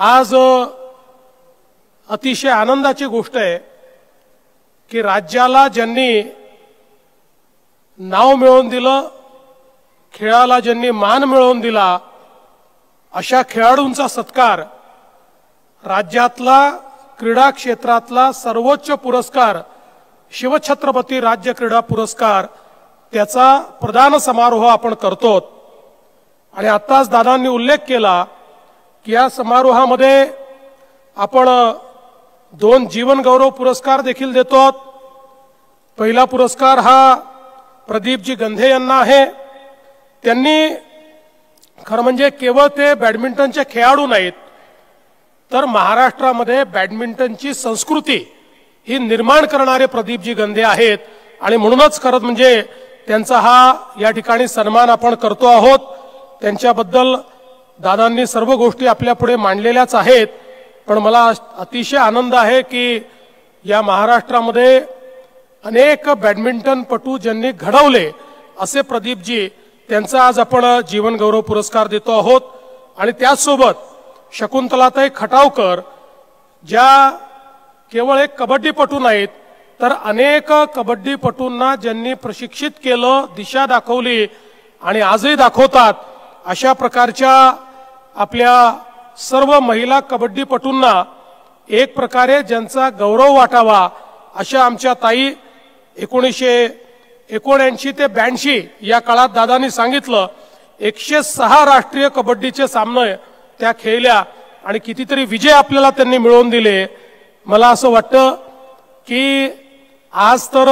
आज अतिशय आनंदाची गोष्ट आहे की राज्याला ज्यांनी नाव मिळवून दिलं, खेळाला ज्यांनी मान मिळवून दिला, अशा खेळाडूंचा सत्कार, राज्यातला क्रीडा क्षेत्रातला सर्वोच्च पुरस्कार शिवछत्रपती राज्य क्रीडा पुरस्कार, त्याचा प्रदान समारोह आपण करतो। आणि आताच दादांनी उल्लेख केला की या समारोहामध्ये आपण 2 जीवन गौरव पुरस्कार देखील देतो। पहिला पुरस्कार हा प्रदीपजी गंधे यांना आहे। त्यांनी खरं म्हणजे केवळ ते बॅडमिंटनचे खेळाडू नाहीत, तर महाराष्ट्रामध्ये बॅडमिंटनची संस्कृती ही निर्माण करणारे प्रदीपजी गंधे आहेत। आणि म्हणूनच खरं म्हणजे त्यांचा हा या ठिकाणी सन्मान आपण करतो आहोत। त्यांच्याबद्दल दादांनी सर्व गोष्टी आपल्या पुढे मांडलेल्याच आहेत, पण मला अतिशय आनंद आहे की या महाराष्ट्रामध्ये अनेक बॅडमिंटनपटू ज्यांनी घडवले असे प्रदीपजी, त्यांचा आज आपण जीवन गौरव पुरस्कार देतो आहोत। आणि त्याचसोबत शकुंतलाताई खटावकर, ज्या केवळ एक कबड्डीपटू नाहीत, तर अनेक कबड्डीपटूंना ज्यांनी प्रशिक्षित केलं, दिशा दाखवली आणि आजही दाखवतात, अशा प्रकारच्या आपल्या सर्व महिला कबड्डीपटूंना एक प्रकारे ज्यांचा गौरव वाटावा, अशा आमच्या ताई 1979 ते 82 या काळात दादांनी सांगितलं 106 राष्ट्रीय कबड्डीचे सामने त्या खेळल्या आणि कितीतरी विजय आपल्याला त्यांनी मिळवून दिले। मला असं वाटतं की आज तर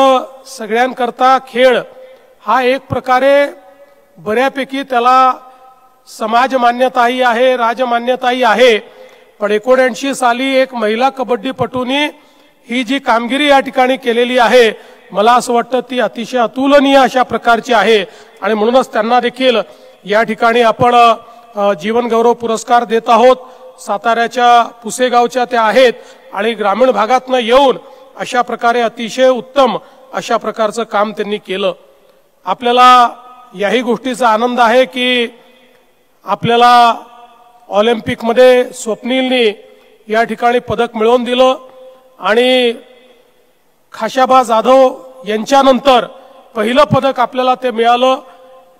सगळ्यांकरता खेळ हा एक प्रकारे बऱ्यापैकी त्याला समाज मान्यताही आहे, राजमान्यताही आहे, पण 79 साली एक महिला कबड्डीपटूंनी ही जी कामगिरी या ठिकाणी केलेली आहे, मला असं वाटतं ती अतिशय अतुलनीय अशा प्रकारची आहे। आणि म्हणूनच त्यांना देखील या ठिकाणी आपण जीवन गौरव पुरस्कार देत आहोत। साताऱ्याच्या पुसेगावच्या त्या आहेत आणि ग्रामीण भागातनं येऊन अशा प्रकारे अतिशय उत्तम अशा प्रकारचं काम त्यांनी केलं। आपल्याला याही गोष्टीचा आनंद आहे की आपल्याला ऑलिम्पिकमध्ये स्वप्नीलनी या ठिकाणी पदक मिळवून दिलं आणि खाशाबा जाधव यांच्यानंतर पहिलं पदक आपल्याला ते मिळालं।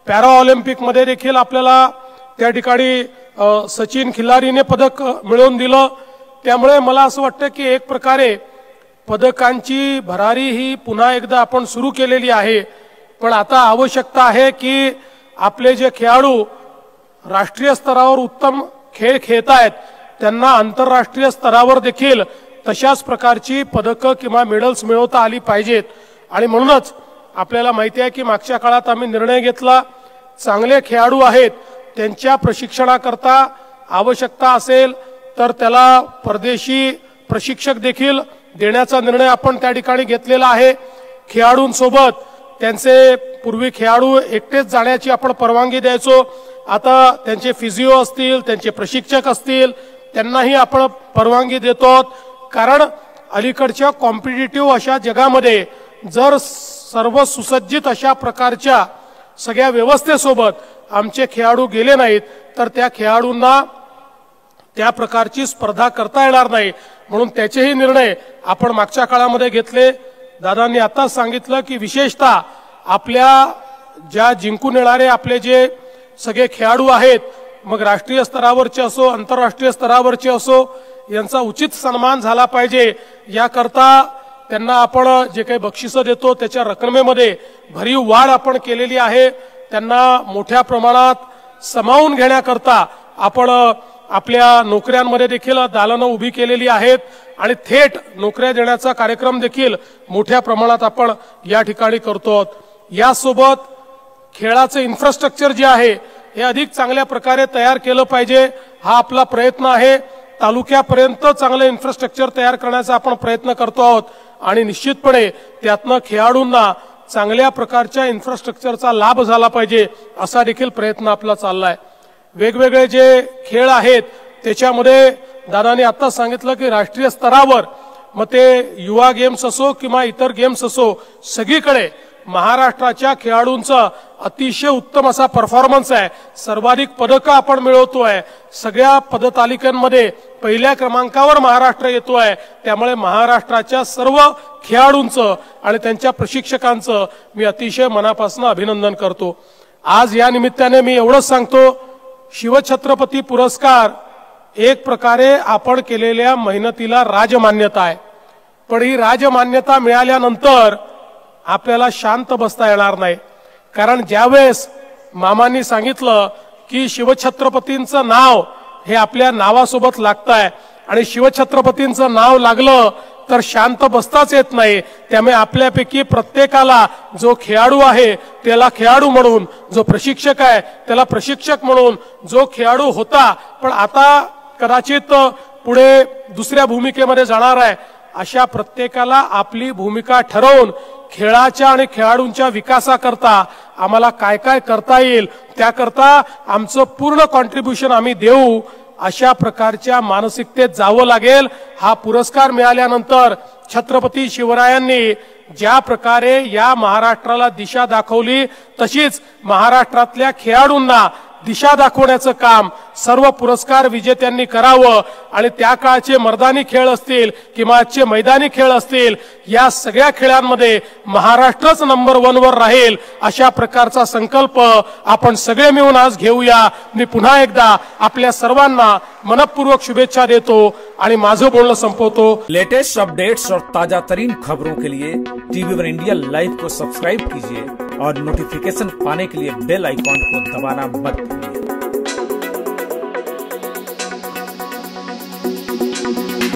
पॅरा ऑलिम्पिकमध्ये देखील आपल्याला त्या ठिकाणी सचिन खिलारीने पदक मिळवून दिलं। त्यामुळे मला असं वाटतं की एक प्रकारे पदकांची भरारी ही पुन्हा एकदा आपण सुरू केलेली आहे, पण आता आवश्यकता आहे की आपले जे खेळाडू राष्ट्रीय स्तरावर उत्तम खेळ खेळतायत त्यांना आंतरराष्ट्रीय स्तरावर देखील तशाच प्रकारची पदकं किंवा मेडल्स मिळवता आली पाहिजेत। आणि म्हणूनच आपल्याला माहिती आहे की मागच्या काळात आम्ही निर्णय घेतला, चांगले खेळाडू आहेत त्यांच्या प्रशिक्षणाकरता आवश्यकता असेल तर त्याला परदेशी प्रशिक्षक देखील देण्याचा निर्णय आपण त्या ठिकाणी घेतलेला आहे। खेळाडूंसोबत त्यांचे पूर्वी खेळाडू एकटेच जाण्याची आपण परवानगी द्यायचो, आता त्यांचे फिजिओ असतील, त्यांचे प्रशिक्षक असतील, त्यांनाही आपण परवानगी देतो। कारण अलीकडच्या कॉम्पिटिटिव्ह अशा जगामध्ये जर सर्व सुसज्जित अशा प्रकारच्या सगळ्या व्यवस्थेसोबत आमचे खेळाडू गेले नाहीत तर त्या खेळाडूंना त्या प्रकारची स्पर्धा करता येणार नाही। म्हणून त्याचेही निर्णय आपण मागच्या काळामध्ये घेतले। दादांनी आताच सांगितलं की विशेषतः आपल्या ज्या जिंकून येणारे आपले जे सगळे खेळाडू आहेत, मग राष्ट्रीय स्तरावरचे असो आंतरराष्ट्रीय स्तरावरचे असो, यांचा उचित सन्मान झाला पाहिजे। याकरता त्यांना आपण जे काही बक्षिसं देतो त्याच्या रकमेमध्ये भरीव वाढ आपण केलेली आहे। त्यांना मोठ्या प्रमाणात सामावून घेण्याकरता आपण आपल्या नोकऱ्यांमध्ये देखील दालनं उभी केलेली आहेत आणि थेट नोकऱ्या देण्याचा कार्यक्रम देखील मोठ्या प्रमाणात आपण या ठिकाणी करतो। यासोबत खेळाचं इन्फ्रास्ट्रक्चर जे आहे हे अधिक चांगल्या प्रकारे तयार केलं पाहिजे, हा आपला प्रयत्न आहे। तालुक्यापर्यंत चांगलं इन्फ्रास्ट्रक्चर तयार करण्याचा आपण प्रयत्न करतो आहोत आणि निश्चितपणे त्यातनं खेळाडूंना चांगल्या प्रकारच्या इन्फ्रास्ट्रक्चरचा लाभ झाला पाहिजे असा देखील प्रयत्न आपला चाललाय। वेगवेगळे जे खेळ आहेत त्याच्यामध्ये दादांनी आता सांगितलं की राष्ट्रीय स्तरावर मग ते युवा गेम्स असो किंवा इतर गेम्स असो, सगळीकडे महाराष्ट्राच्या खेळाडूंचा अतिशय उत्तम असा परफॉर्मन्स आहे। सर्वाधिक पदकं आपण मिळवतोय, सगळ्या पदतालिकांमध्ये पहिल्या क्रमांकावर महाराष्ट्र येतोय। त्यामुळे महाराष्ट्राच्या सर्व खेळाडूंचं आणि त्यांच्या प्रशिक्षकांचं मी अतिशय मनापासून अभिनंदन करतो। आज या निमित्ताने मी एवढंच सांगतो, शिवछत्रपती पुरस्कार एक प्रकारे आपण केलेल्या मेहनतीला राजमान्यता आहे, पण ही राजमान्यता मिळाल्यानंतर आपल्याला शांत बसता येणार नाही। कारण ज्यावेळेस मामांनी सांगितलं की शिवछत्रपतींचं नाव हे आपल्या नावासोबत लागतंय आणि शिवछत्रपतींचं नाव लागलं तर शांत बसताच येत नाही। त्यामुळे आपल्यापैकी प्रत्येकाला जो खेळाडू आहे त्याला खेळाडू म्हणून, जो प्रशिक्षक आहे त्याला प्रशिक्षक म्हणून, जो खेळाडू होता पण आता कदाचित पुढे दुसऱ्या भूमिकेमध्ये जाणार आहे, अशा प्रत्येकाला आपली भूमिका ठरवून खेळाच्या आणि खेळाडूंच्या विकासाकरता आम्हाला काय काय करता येईल त्याकरता आमचं पूर्ण कॉन्ट्रीब्युशन आम्ही देऊ, अशा प्रकारच्या मानसिकतेत जावं लागेल। हा पुरस्कार मिळाल्यानंतर छत्रपती शिवरायांनी ज्या प्रकारे या महाराष्ट्राला दिशा दाखवली, तशीच महाराष्ट्रातल्या खेळाडूंना दिशा दाखवण्याचं काम सर्व पुरस्कार विजेत्यांनी करावं। आणि त्या काळचे मर्दानी खेळ असतील किंवा आजचे मैदानी खेळ असतील, या सगळ्या खेळांमध्ये महाराष्ट्रच नंबर 1 वर राहील, अशा प्रकारचा संकल्प आपण सगळे मिळून आज घेऊया। मी पुन्हा एकदा आपल्या सर्वांना मनपूर्वक शुभेच्छा देतो आणि माझं बोलणं संपवतो। लेटेस्ट अपडेट्स और ताजा तरीन खबरों के लिए TV1 इंडिया लाइव को सब्सक्राइब कीजिए और नोटिफिकेशन पाने के लिए बेल आइकॉन को दबाना मत भूलिए।